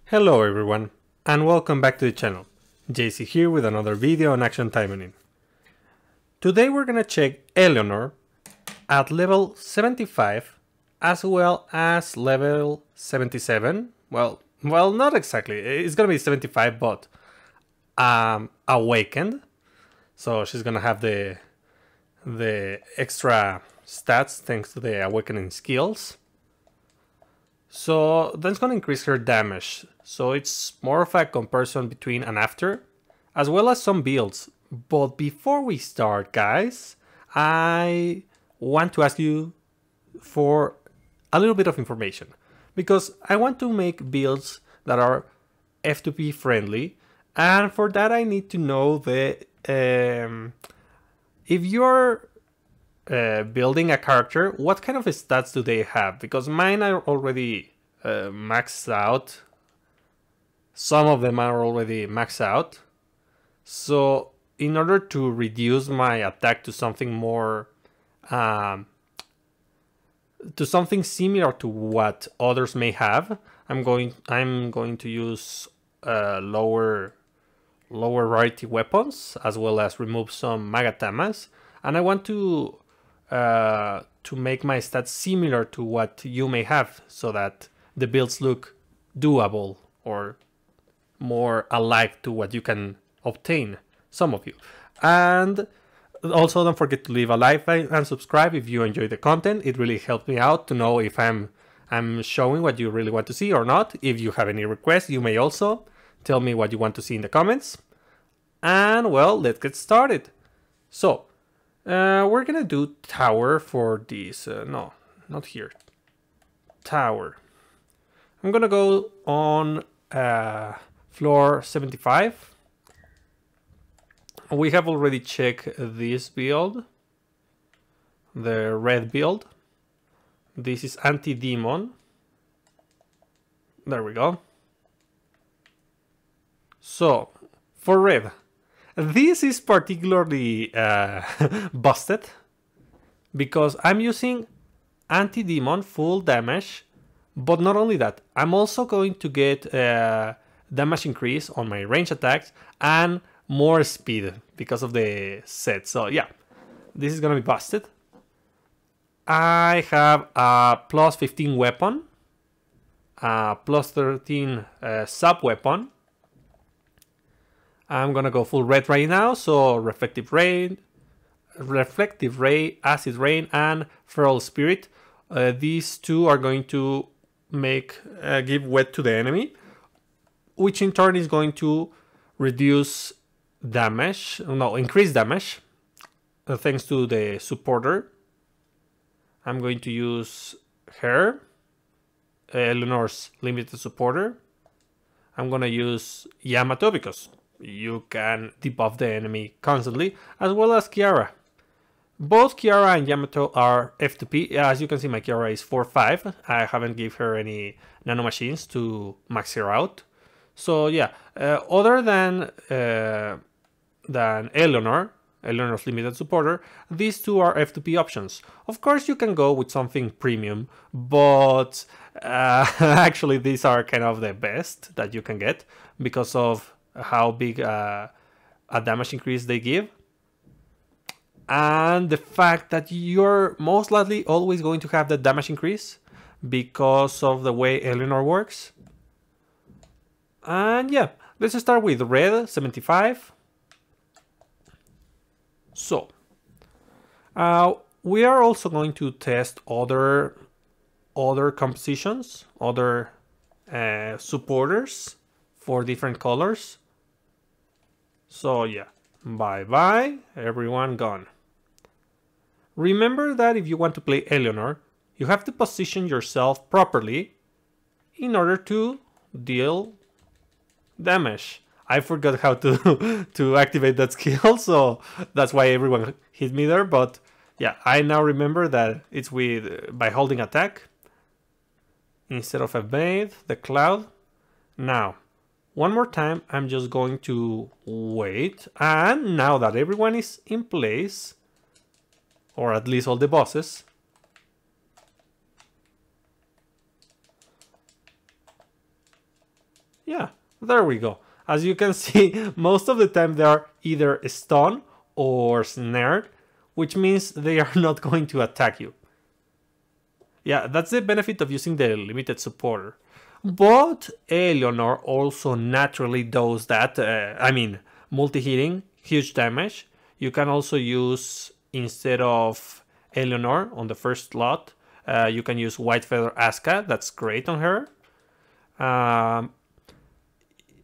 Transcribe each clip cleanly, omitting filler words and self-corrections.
Hello everyone, and welcome back to the channel. JC here with another video on Action Taimanin. Today we're gonna check Eleonor at level 75 as well as level 77. Well, not exactly. It's gonna be 75, but awakened. So she's gonna have the extra stats thanks to the awakening skills. So that's going to increase her damage. So it's more of a comparison between and after, as well as some builds. But before we start, guys, I want to ask you for a little bit of information. Because I want to make builds that are F2P friendly. And for that I need to know the if you're building a character, what kind of stats do they have? Because mine are already maxed out. Some of them are already maxed out. So in order to reduce my attack to something more to something similar to what others may have, I'm going to use lower rarity weapons, as well as remove some magatamas, and I want to make my stats similar to what you may have, so that the builds look doable or more alike to what you can obtain, some of you. And also don't forget to leave a like and subscribe if you enjoy the content. It really helps me out to know if I'm showing what you really want to see or not. If you have any requests, you may also tell me what you want to see in the comments. And well, let's get started. So we're gonna do tower for this. No, not here. Tower. I'm gonna go on floor 75. We have already checked this build, the red build. This is anti-demon. There we go. So for red, this is particularly busted because I'm using anti-demon full damage, but not only that, I'm also going to get damage increase on my range attacks and more speed because of the set. So yeah, this is gonna be busted. I have a plus 15 weapon, plus 13 sub weapon. I'm gonna go full red right now, so reflective ray, acid rain, and feral spirit. These two are going to give wet to the enemy, which in turn is going to reduce damage, increase damage, thanks to the supporter. I'm going to use her, Eleanor's limited supporter. I'm gonna use Yamato because you can debuff the enemy constantly, as well as Kiara. Both Kiara and Yamato are F2P. As you can see, my Kiara is 4-5. I haven't given her any nanomachines to max her out. So yeah, other than Eleanor's limited supporter, these two are F2P options. Of course, you can go with something premium, but actually these are kind of the best that you can get because of how big a damage increase they give, and the fact that you're most likely always going to have the damage increase because of the way Eleonor works. And yeah, let's start with red 75. So we are also going to test other compositions, other supporters for different colors. So yeah, bye everyone gone. Remember that if you want to play Eleonor, you have to position yourself properly in order to deal damage. I forgot how to activate that skill, so that's why everyone hit me there. But yeah, I now remember that it's by holding attack instead of evade the cloud. Now, one more time, I'm just going to wait, and now that everyone is in place, or at least all the bosses, Yeah, there we go. As you can see, most of the time they are either stunned or snared, which means they are not going to attack you. Yeah, that's the benefit of using the limited supporter. But Eleonor also naturally does that. I mean, multi-hitting, huge damage. You can also use, instead of Eleonor on the first slot, you can use White Feather Asuka. That's great on her.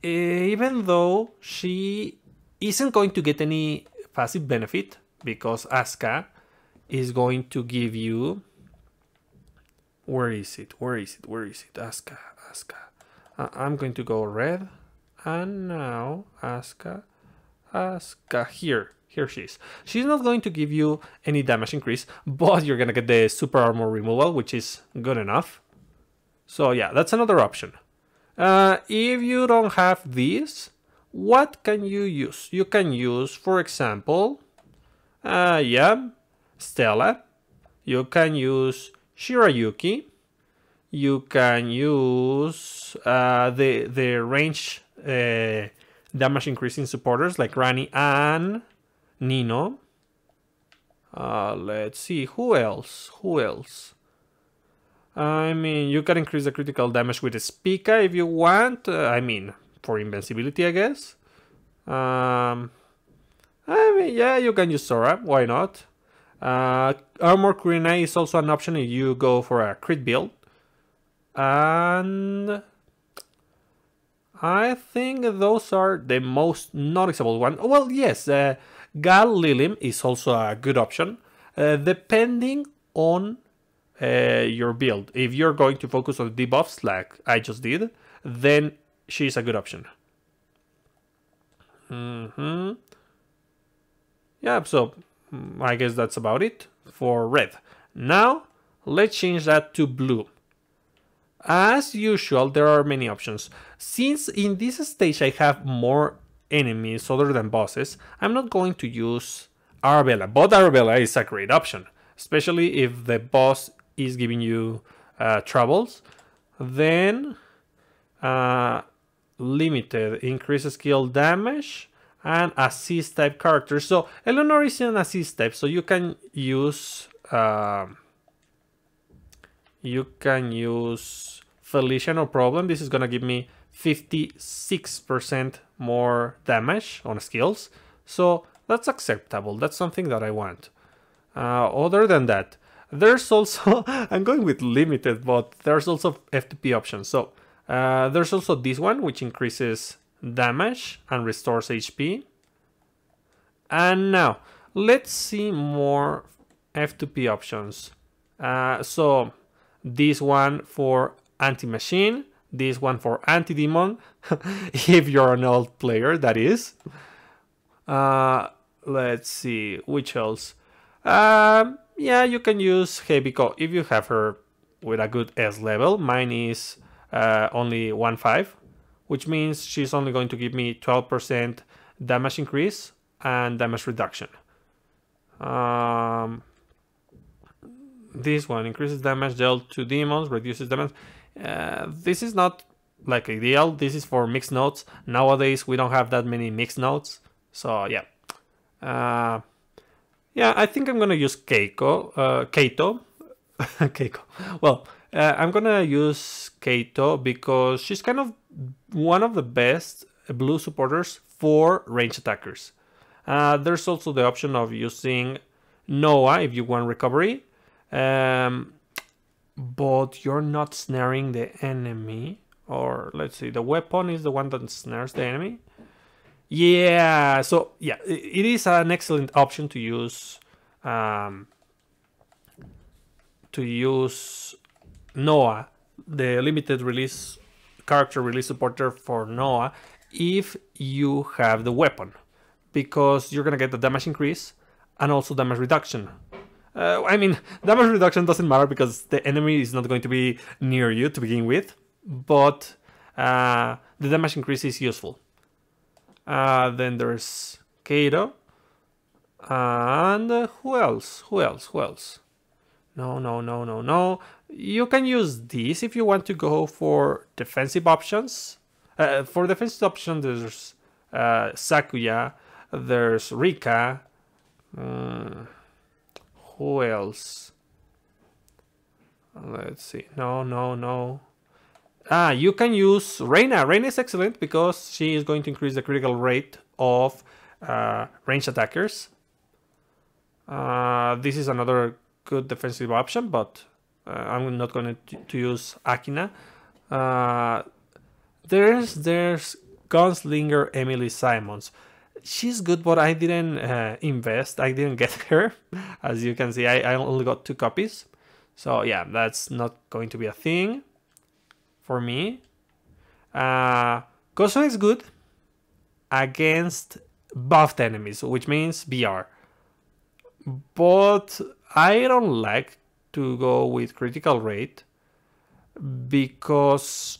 Even though she isn't going to get any passive benefit, because Asuka is going to give you... Where is it? Asuka. I'm going to go red. And now Asuka. Here she is. She's not going to give you any damage increase, but you're going to get the super armor removal, which is good enough. So yeah, that's another option. If you don't have this, what can you use? You can use, for example, Stella. You can use Shirayuki. You can use the range damage increasing supporters like Rani and Nino. Let's see, who else? I mean, you can increase the critical damage with Spica if you want. I mean, for invincibility, I guess. I mean, yeah, you can use Sora. Why not? Armor Kurina is also an option if you go for a crit build. And I think those are the most noticeable one. Well, yes, Gal Lilim is also a good option, depending on your build. If you're going to focus on debuffs like I just did, then she's a good option. Yeah, so I guess that's about it for red. Now, let's change that to blue. As usual, there are many options. Since in this stage I have more enemies other than bosses, I'm not going to use Arabella, but Arabella is a great option, especially if the boss is giving you troubles. Then limited increases skill damage and assist type characters. So Eleonor is an assist type, so you can use Felicia, no problem. This is gonna give me 56% more damage on skills, so that's acceptable. That's something that I want. Other than that, there's also I'm going with limited, but there's also F2P options. So there's also this one, which increases damage and restores HP. And now let's see more F2P options. So this one for anti-machine, this one for anti-demon, if you're an old player, that is. Let's see, which else? Yeah, you can use Heibiko if you have her with a good S level. Mine is only 1.5, which means she's only going to give me 12% damage increase and damage reduction. This one increases damage dealt to demons, reduces damage. This is not like ideal. This is for mixed nodes. Nowadays we don't have that many mixed nodes, so yeah. Yeah, I think I'm gonna use Kaito. Keiko. Well, I'm gonna use Kaito because she's kind of one of the best blue supporters for range attackers. There's also the option of using Noah if you want recovery. But you're not snaring the enemy. Or let's see, the weapon is the one that snares the enemy. Yeah, so yeah, it is an excellent option to use Noah, the limited release character release supporter for Noah, if you have the weapon, because you're gonna get the damage increase and also damage reduction. I mean, damage reduction doesn't matter because the enemy is not going to be near you to begin with, but the damage increase is useful. Then there's Kato. And who else? No. You can use this if you want to go for defensive options. For defensive option, there's Sakuya, there's Rika. Who else? Let's see. No. You can use Reina. Reina is excellent because she is going to increase the critical rate of ranged attackers. This is another good defensive option, but I'm not going to use Akina. There's Gunslinger Emily Simons. She's good, but I didn't invest. I didn't get her. As you can see, I only got 2 copies. So yeah, that's not going to be a thing for me. Koso is good against buffed enemies, which means BR. But I don't like to go with critical rate because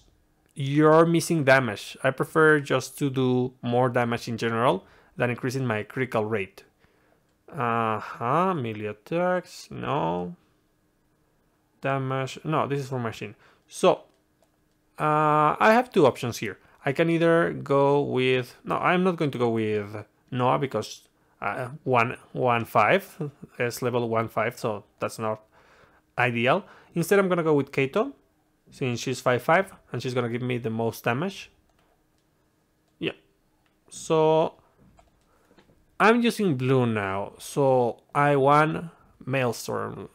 you're missing damage. I prefer just to do more damage in general than increasing my critical rate. Melee attacks, no. Damage, no, this is for machine. So, I have 2 options here. I can either go with, no, I'm not going to go with Noah because 1-5 is level 1-5, so that's not ideal. Instead, I'm gonna go with Kaito, since she's 5-5 and she's gonna give me the most damage. Yeah, so I'm using blue now, so I want Maelstrom.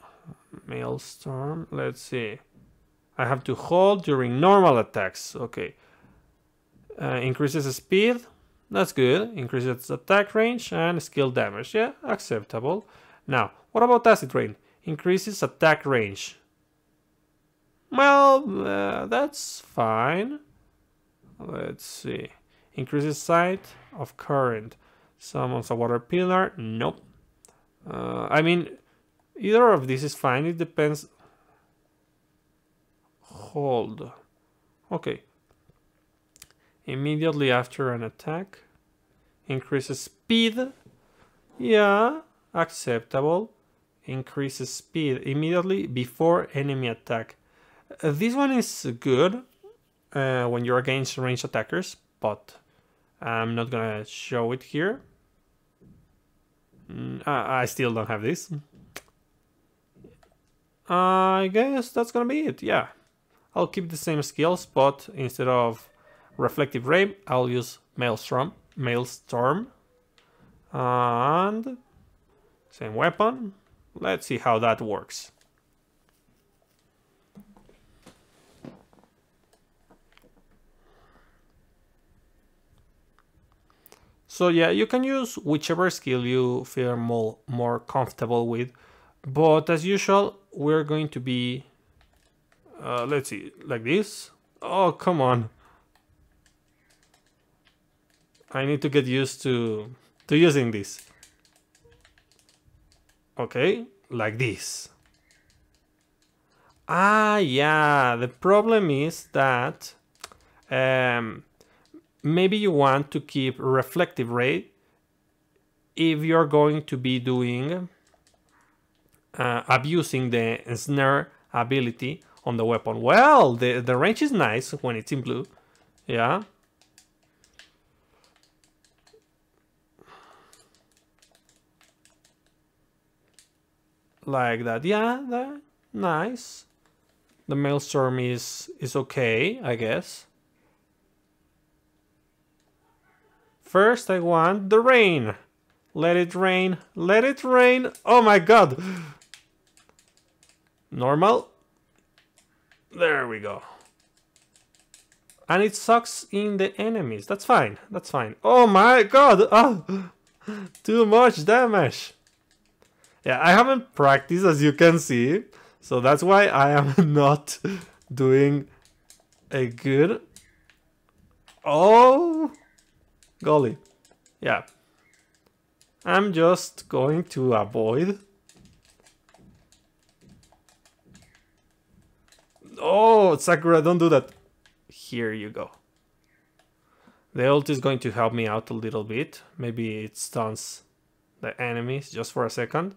Let's see. I have to hold during normal attacks. Okay. Increases speed. That's good. Increases attack range and skill damage. Yeah, acceptable. Now, what about Acid Rain? Increases attack range. Well, that's fine. Let's see. Increases sight of current. Summons a water pillar. Nope. I mean, either of these is fine. It depends. Hold. Okay. Immediately after an attack. Increases speed. Yeah, acceptable. Increases speed immediately before enemy attack. This one is good when you're against ranged attackers, but I'm not gonna show it here. I still don't have this. I guess that's gonna be it, yeah. I'll keep the same skills, but instead of Reflective Ray, I'll use Maelstrom. And same weapon. Let's see how that works. So yeah, you can use whichever skill you feel more comfortable with. But as usual, we're going to be, let's see, like this. Oh, come on. I need to get used to using this. Okay, like this. Yeah, the problem is that maybe you want to keep reflective ray if you're going to be doing abusing the snare ability on the weapon. Well, the range is nice when it's in blue. Yeah. Like that. Yeah, nice. The Maelstrom is okay, I guess. First, I want the rain. Let it rain. Let it rain. Oh my god. Normal. There we go. And it sucks in the enemies. That's fine. That's fine. Oh my god. Oh, too much damage. Yeah, I haven't practiced, as you can see. So that's why I am not doing a good... Oh, golly. Yeah. I'm just going to avoid. Oh, Sakura, don't do that. Here you go. The ult is going to help me out a little bit. Maybe it stuns the enemies just for a second.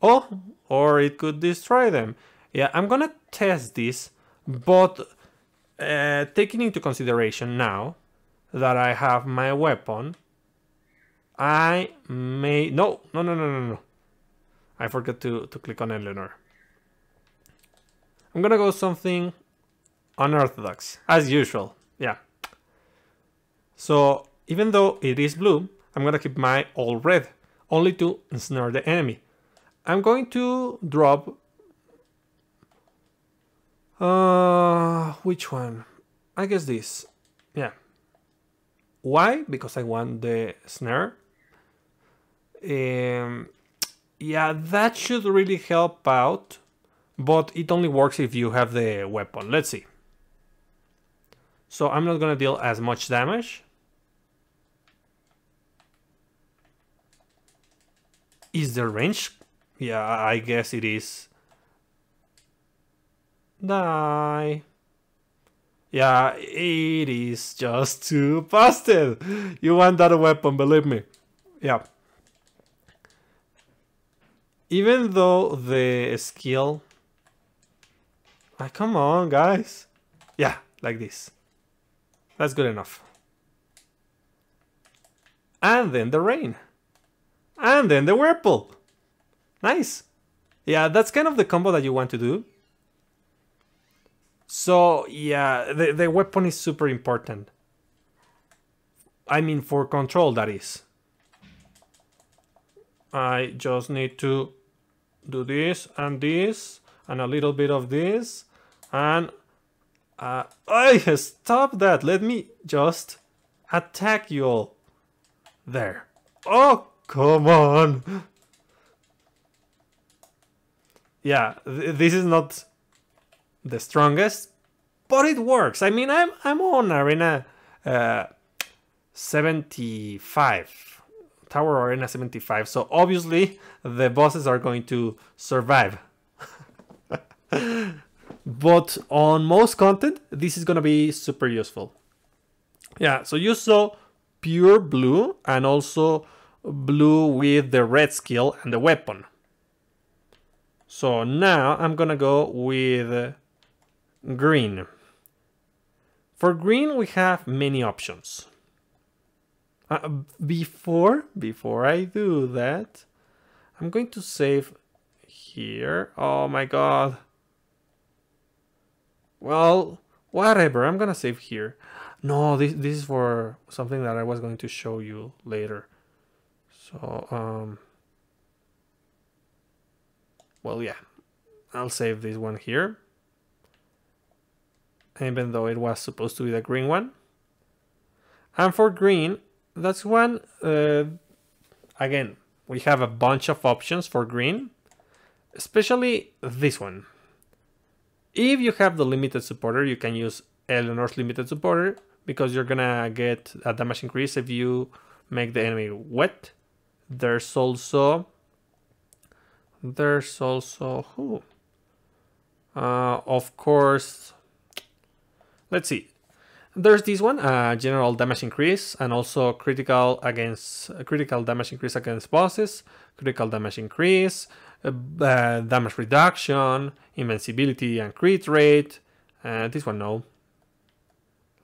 Oh, or it could destroy them. Yeah, I'm gonna test this, but taking into consideration now that I have my weapon, I may... No. I forgot to click on Eleonor. I'm gonna go something unorthodox, as usual. Yeah. So, even though it is blue, I'm gonna keep my all red, only to ensnare the enemy. I'm going to drop... which one? I guess this. Yeah. Why? Because I want the snare. Yeah, that should really help out, but it only works if you have the weapon. Let's see. So I'm not gonna deal as much damage. Is the range? Yeah, I guess it is. Die. Yeah, it is just too busted. You want that weapon, believe me. Yeah. Even though the skill... come on, guys. Yeah, like this. That's good enough. And then the rain. And then the whirlpool. Nice. Yeah, that's kind of the combo that you want to do. So, yeah, the weapon is super important. I mean, for control, that is. I just need to do this, and a little bit of this, and... stop that! Let me just attack you all. There. Oh, come on! Yeah, this is not the strongest, but it works. I mean, I'm on arena 75, tower arena 75, so obviously the bosses are going to survive. But on most content, this is gonna be super useful. Yeah, so you saw pure blue and also blue with the red skill and the weapon. So now I'm gonna go with green. For green, we have many options. Before I do that, I'm going to save here. Oh my god. Well, whatever, I'm gonna save here. No, this is for something that I was going to show you later. So, well, yeah, I'll save this one here. Even though it was supposed to be the green one. And for green, that's one, again, we have a bunch of options for green, especially this one. If you have the limited supporter, you can use Eleanor's limited supporter, because you're gonna get a damage increase if you make the enemy wet. There's also who? Of course, let's see. There's this one, general damage increase, and also critical damage increase against bosses, critical damage increase, damage reduction, invincibility and crit rate. This one, no.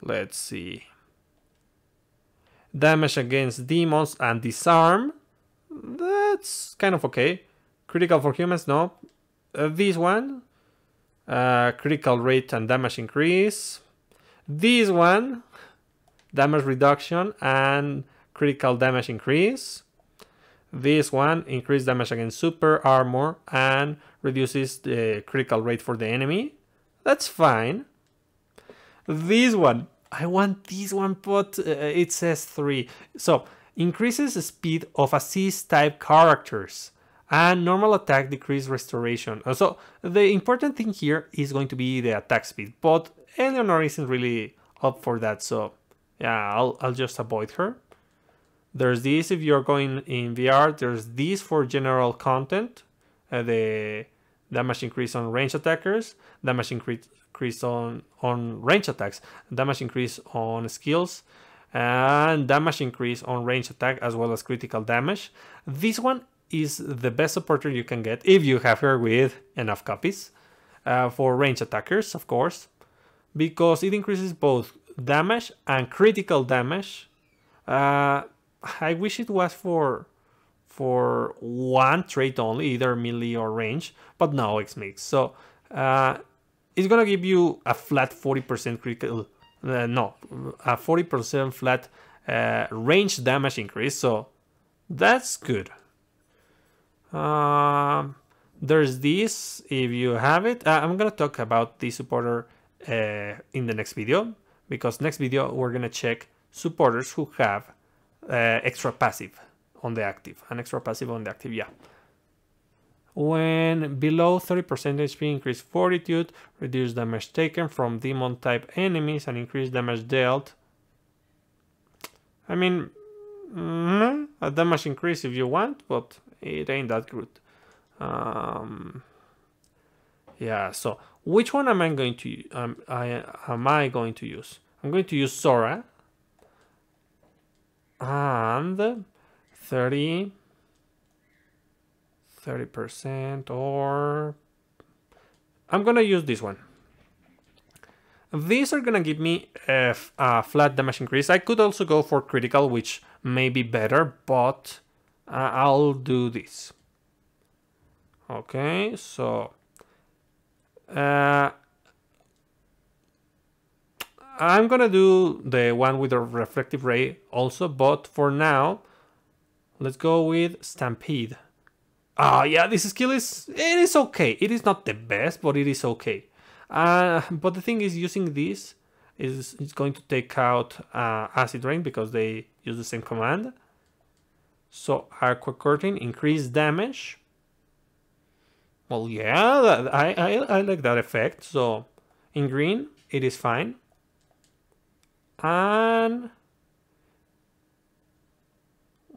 Let's see. Damage against demons and disarm. That's kind of okay. Critical for humans, no. This one, critical rate and damage increase. This one, damage reduction and critical damage increase. This one, increased damage against super armor and reduces the critical rate for the enemy. That's fine. This one, I want this one, but it says 3. So, increases the speed of assist type characters and normal attack decrease restoration. So, the important thing here is going to be the attack speed, but Eleonor isn't really up for that, so yeah, I'll just avoid her. There's this if you're going in VR. There's this for general content. The damage increase on range attackers, damage increase on range attacks, damage increase on skills, and damage increase on range attack as well as critical damage. This one is the best supporter you can get if you have her with enough copies for range attackers, of course. because it increases both damage and critical damage. I wish it was for one trait only, either melee or range, but no, it's mixed. So it's gonna give you a flat 40% critical, no, a 40% flat range damage increase. So that's good. There's this, if you have it. I'm gonna talk about the supporter in the next video, because next video we're gonna check supporters who have extra passive on the active, an extra passive on the active, yeah. When below 30% HP, increase fortitude, reduce damage taken from demon type enemies, and increase damage dealt. I mean, a damage increase if you want, but it ain't that good. Yeah, so which one am I going to am I going to use? I'm going to use Sora, and 30%, or I'm gonna use this one. These are gonna give me a flat damage increase. I could also go for critical, which may be better, but I'll do this. Okay, so I'm gonna do the one with the reflective ray also, but for now, let's go with Stampede. Yeah, this skill it is okay. It is not the best, but it is okay. But the thing is, using this is going to take out Acid Rain because they use the same command. So Aqua Curtain, increase damage. Well, yeah, I like that effect. So in green, it is fine. And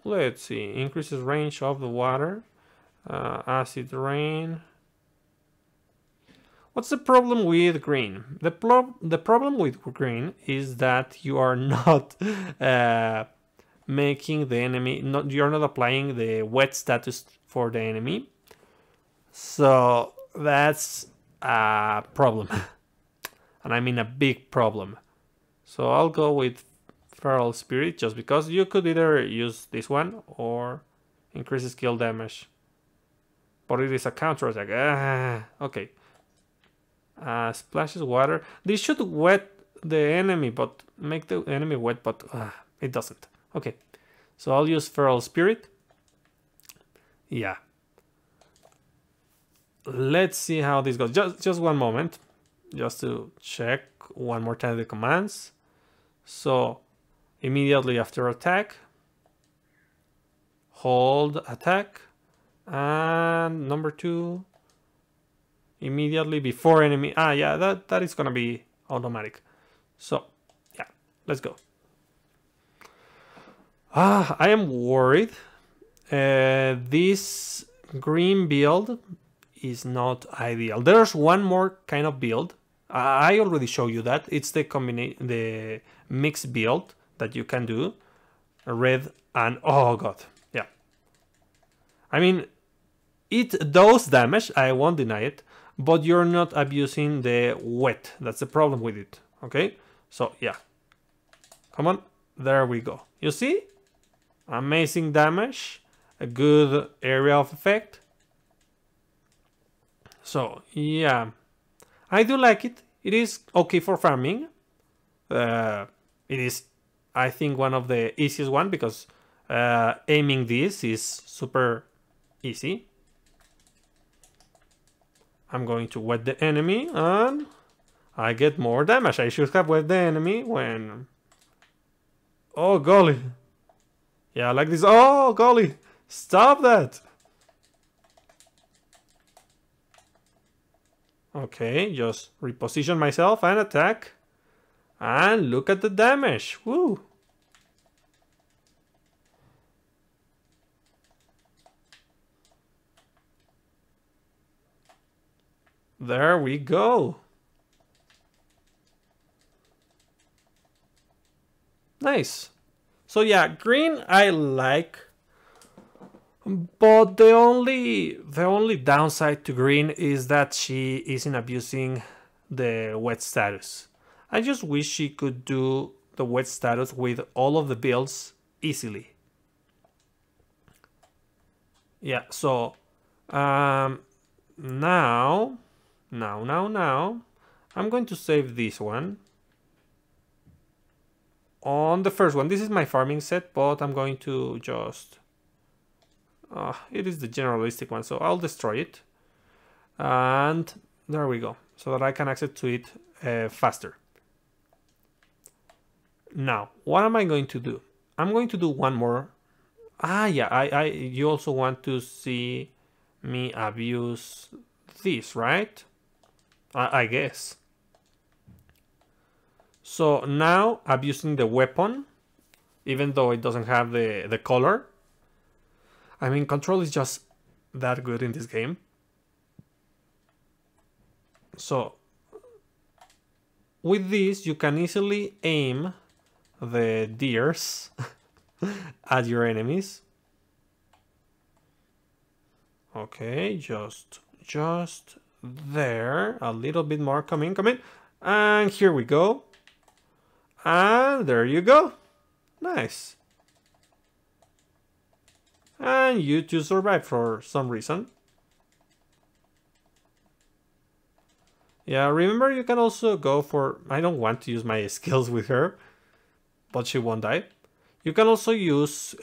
let's see, increases range of the water. Acid Rain. What's the problem with green? The problem with green is that you are not making the enemy, you're not applying the wet status for the enemy. So that's a problem. And I mean a big problem. So I'll go with Feral Spirit, just because you could either use this one or increase skill damage. But it is a counter attack. Okay. Splashes water. This should wet the enemy, but make the enemy wet, but it doesn't. Okay. So I'll use Feral Spirit. Yeah. Let's see how this goes. Just one moment. Just to check one more time the commands. So immediately after attack, hold attack, and number 2, immediately before enemy. Yeah, that is gonna be automatic. So yeah, let's go. I am worried. This green build is not ideal. There's one more kind of build. I already showed you that. It's the mixed build that you can do. Red and oh god, yeah. I mean, it does damage. I won't deny it, but you're not abusing the wet. That's the problem with it. Okay, so yeah. Come on, there we go. You see, amazing damage, a good area of effect. So yeah, I do like it. It is okay for farming. It is, I think, one of the easiest one because aiming this is super easy. I'm going to wet the enemy and I get more damage. I should have wet the enemy when... Oh golly. Yeah, like this. Oh golly. Stop that. Okay, just reposition myself and attack. And look at the damage. Woo. There we go. Nice. So yeah, green I like. But the only downside to green is that she isn't abusing the wet status. I just wish she could do the wet status with all of the builds easily. Yeah, so now, I'm going to save this one. On the first one, this is my farming set, but I'm going to just... it is the generalistic one, so I'll destroy it. And there we go, so that I can access to it faster. Now, what am I going to do? I'm going to do one more. Yeah, you also want to see me abuse this, right? I guess. So now abusing the weapon, even though it doesn't have the color. I mean, control is just that good in this game. So with this, you can easily aim the deers at your enemies. Okay, just there. A little bit more. Come in. And here we go. And there you go. Nice. And you two survived for some reason. Yeah, remember you can also go for... I don't want to use my skills with her, but she won't die. You can also use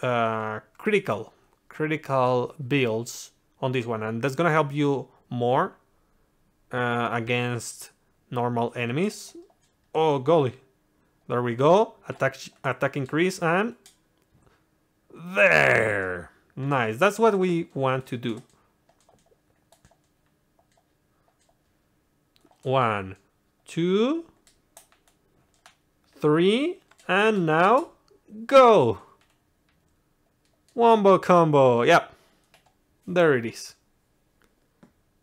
critical builds on this one, and that's gonna help you more against normal enemies. Oh golly, there we go. Attack increase, and there. Nice. That's what we want to do. 1, 2, 3, and now go. Wombo combo. Yep. There it is.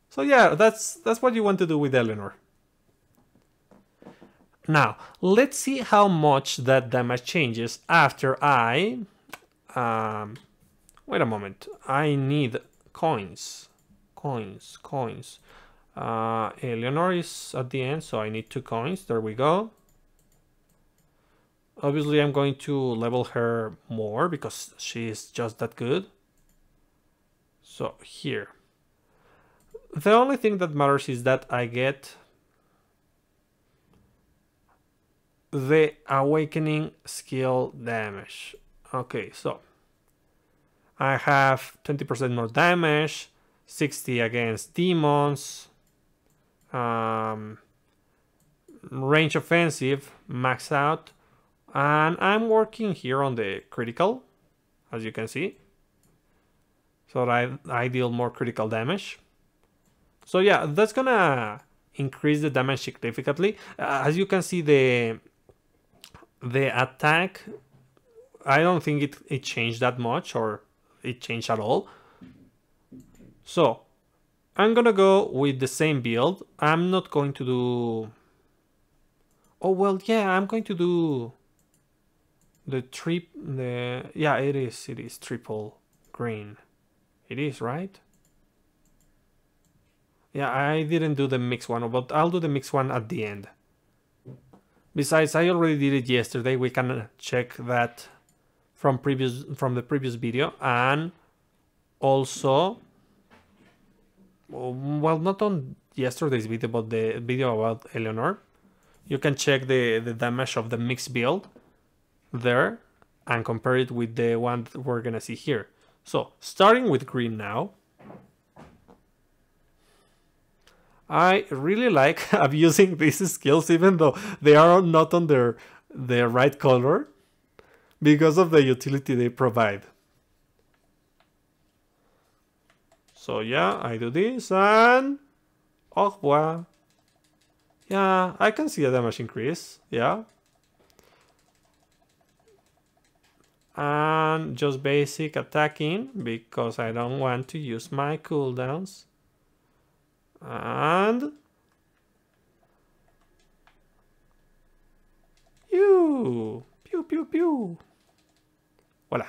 So yeah, that's what you want to do with Eleonor. Now, let's see how much that damage changes after I... wait a moment. I need coins. Coins. Eleonor is at the end, so I need 2 coins. There we go. Obviously, I'm going to level her more because she is just that good. So here. The only thing that matters is that I get the awakening skill damage. Okay, so I have 20% more damage, 60 against demons, range offensive, max out, and I'm working here on the critical, as you can see, so that I deal more critical damage. So yeah, that's gonna increase the damage significantly. As you can see, the attack, I don't think it changed that much, or it changed at all. So I'm gonna go with the same build. I'm not going to do... Oh well, yeah, I'm going to do yeah, it is triple green. It is, right? Yeah, I didn't do the mix one, but I'll do the mix one at the end. Besides, I already did it yesterday. We can check that from the previous video, and also, well, not on yesterday's video, but the video about Eleonor. You can check the damage of the mixed build there and compare it with the one that we're gonna see here. So, starting with green now. I really like abusing these skills, even though they are not on their right color, because of the utility they provide. So yeah, I do this, and au revoir. Yeah, I can see a damage increase, yeah. And just basic attacking, because I don't want to use my cooldowns. And pew pew pew. Voila.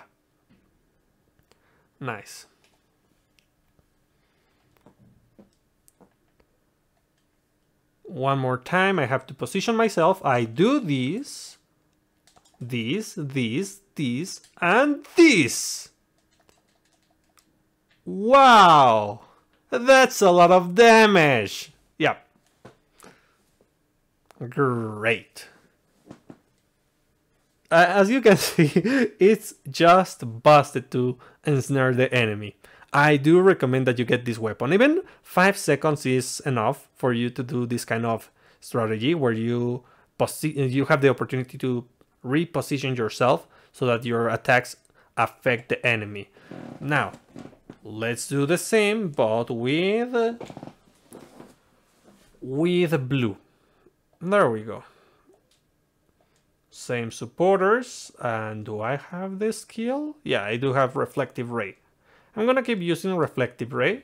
Nice. One more time, I have to position myself. I do this, and this. Wow! That's a lot of damage! Yeah. Great. As you can see, it's just busted to ensnare the enemy. I do recommend that you get this weapon. Even 5 seconds is enough for you to do this kind of strategy where you have the opportunity to reposition yourself so that your attacks affect the enemy. Now, let's do the same, but with blue. There we go. Same supporters, and do I have this skill? Yeah, I do have Reflective Ray. I'm gonna keep using Reflective Ray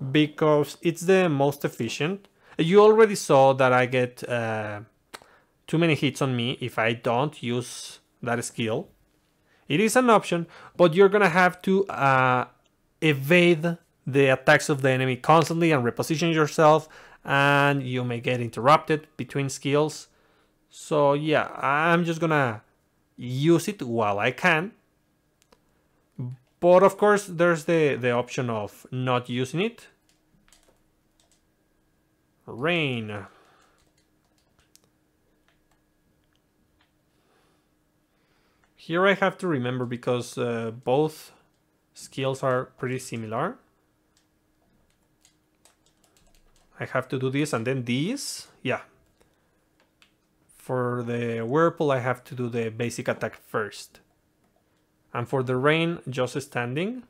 because it's the most efficient. You already saw that I get too many hits on me if I don't use that skill. It is an option, but you're gonna have to evade the attacks of the enemy constantly and reposition yourself, and you may get interrupted between skills. So yeah, I'm just gonna use it while I can. But of course, there's the option of not using it. Rain. Here I have to remember because both skills are pretty similar. I have to do this and then this. Yeah. For the Whirlpool, I have to do the basic attack first. And for the Rain, just standing.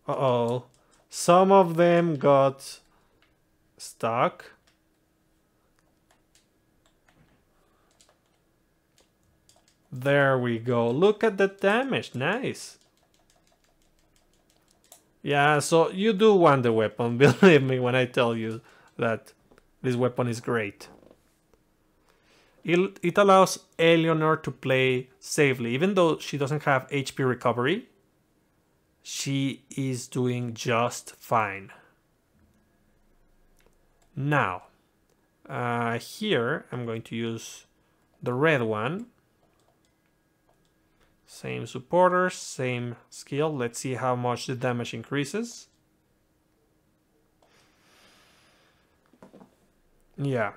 Uh-oh. Some of them got stuck. There we go. Look at the damage. Nice. Yeah, so you do want the weapon. Believe me when I tell you that this weapon is great. It allows Eleonor to play safely. Even though she doesn't have HP recovery, she is doing just fine. Now, here I'm going to use the red one. Same supporters, same skill. Let's see how much the damage increases. Yeah.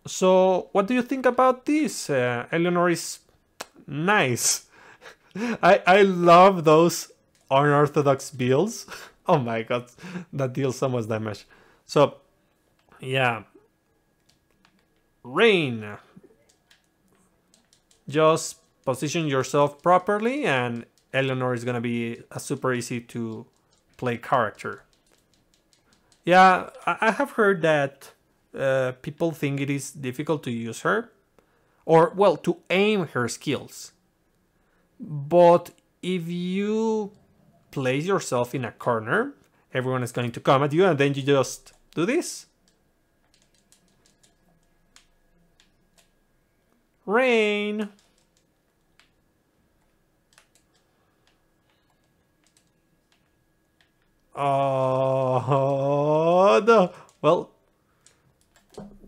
So, what do you think about this? Eleonor is nice. I love those unorthodox builds. Oh my god, that deals so much damage. So, yeah. Rain. Just position yourself properly and Eleonor is gonna be a super easy to play character. Yeah, I have heard that people think it is difficult to use her, or well, to aim her skills. But if you place yourself in a corner, everyone is going to come at you and then you just do this. Rain. Oh, no. Well,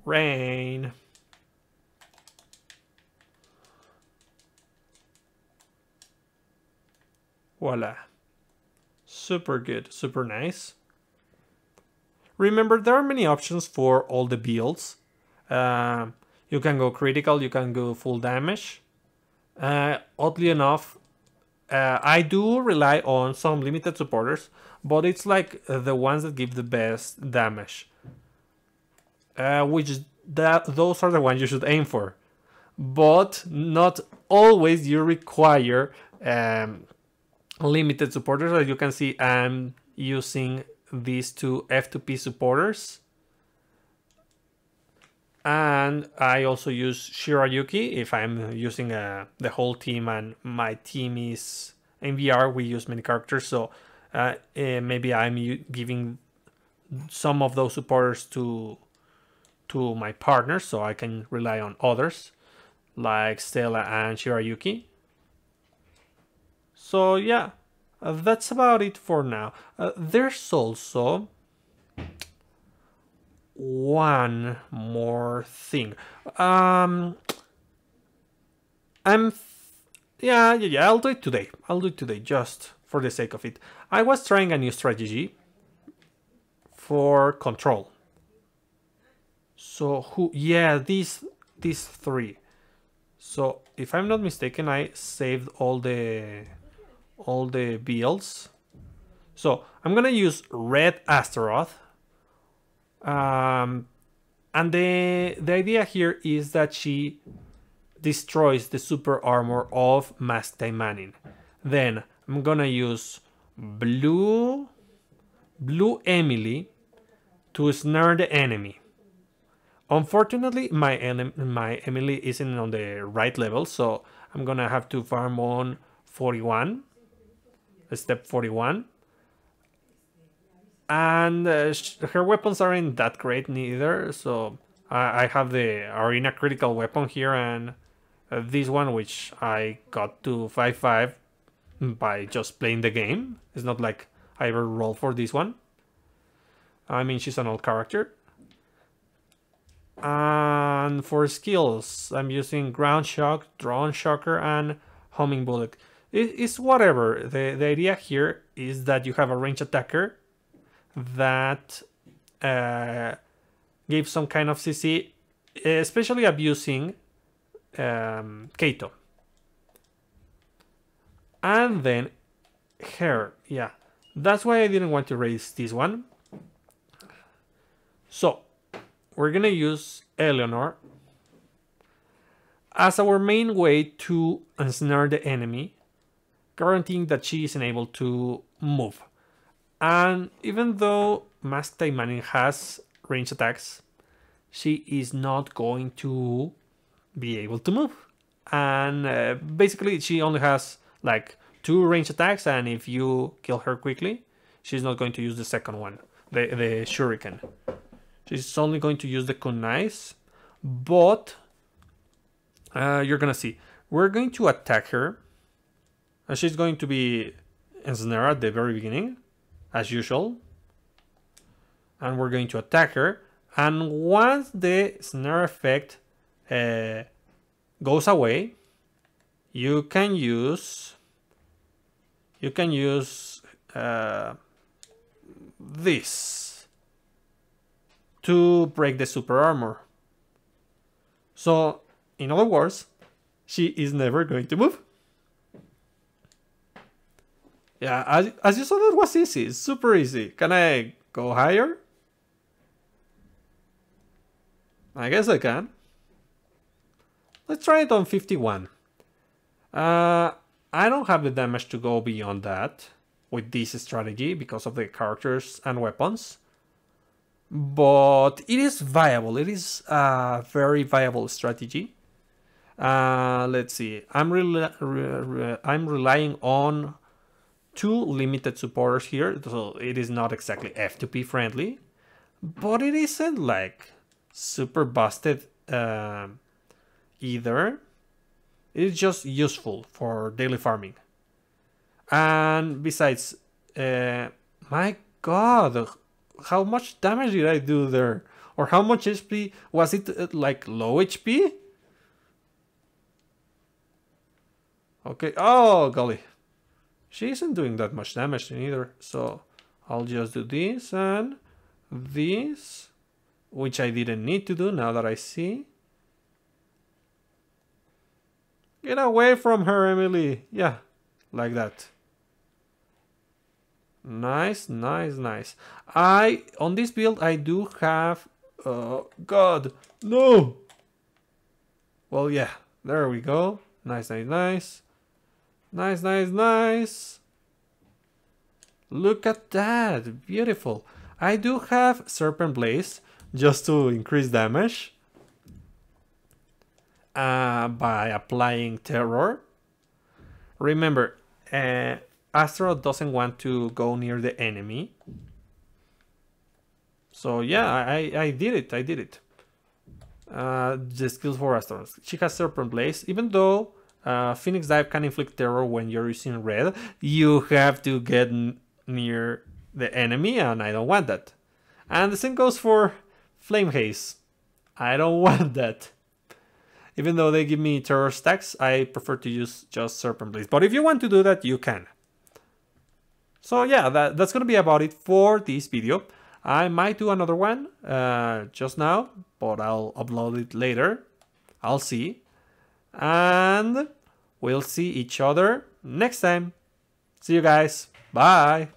Rain. Voila. Super good, super nice. Remember, there are many options for all the builds. You can go critical, you can go full damage. Oddly enough, I do rely on some limited supporters, but it's like the ones that give the best damage. Those are the ones you should aim for. But not always you require limited supporters. As you can see, I'm using these two F2P supporters. And I also use Shirayuki if I'm using the whole team and my team is in VR. We use many characters, so maybe I'm giving some of those supporters to my partners, so I can rely on others like Stella and Shirayuki. So yeah, that's about it for now. There's also one more thing. I'm yeah, I'll do it today. I'll do it today just for the sake of it. I was trying a new strategy for control. So these three. So if I'm not mistaken, I saved all the builds. So I'm gonna use red Astaroth. And the idea here is that she destroys the super armor of Masked Taimanin. Then I'm gonna use blue Emily to snare the enemy. Unfortunately, my Emily isn't on the right level, so I'm gonna have to farm on 41, step 41. And her weapons aren't that great neither, so I have the arena critical weapon here, and this one, which I got to 5-5 by just playing the game. It's not like I ever rolled for this one. I mean, she's an old character. And for skills, I'm using ground shock, drone shocker, and homing bullet. It's whatever. The idea here is that you have a range attacker that gives some kind of CC, especially abusing Kaito. And then her, yeah, that's why I didn't want to raise this one. So we're gonna use Eleonor as our main way to ensnare the enemy, guaranteeing that she isn't able to move. And even though Masked Taimanin has range attacks, she is not going to be able to move. And basically she only has like 2 range attacks, and if you kill her quickly, she's not going to use the second one, the shuriken. She's only going to use the kunais, but you're gonna see. We're going to attack her, and she's going to be ensnared at the very beginning, as usual. And we're going to attack her, and once the snare effect goes away, you can use this to break the super armor. So, in other words, she is never going to move. Yeah, as you saw, that was easy. It's super easy. Can I go higher? I guess I can. Let's try it on 51. I don't have the damage to go beyond that with this strategy because of the characters and weapons. But it is viable. It is a very viable strategy. Let's see. I'm relying on 2 limited supporters here, so it is not exactly F2P friendly, but it isn't like super busted either. It's just useful for daily farming. And besides, my god, how much damage did I do there? Or how much HP? Was it like low HP? Okay, oh golly. She isn't doing that much damage either, so I'll just do this and this, which I didn't need to do now that I see. Get away from her, Emily. Yeah, like that. Nice, nice, nice. On this build, I do have... God, no! Well, yeah, there we go. Nice, nice, nice. Nice, nice, nice. Look at that. Beautiful. I do have Serpent Blaze just to increase damage by applying Terror. Remember, Astro doesn't want to go near the enemy. So yeah, I did it. I did it. The skills for Astro. She has Serpent Blaze. Even though Phoenix Dive can inflict terror when you're using red, you have to get near the enemy, and I don't want that. And the same goes for Flame Haze. I don't want that. Even though they give me terror stacks, I prefer to use just Serpent Blaze. But if you want to do that, you can. So yeah, that's gonna be about it for this video. I might do another one just now, but I'll upload it later. I'll see. And we'll see each other next time. See you guys. Bye.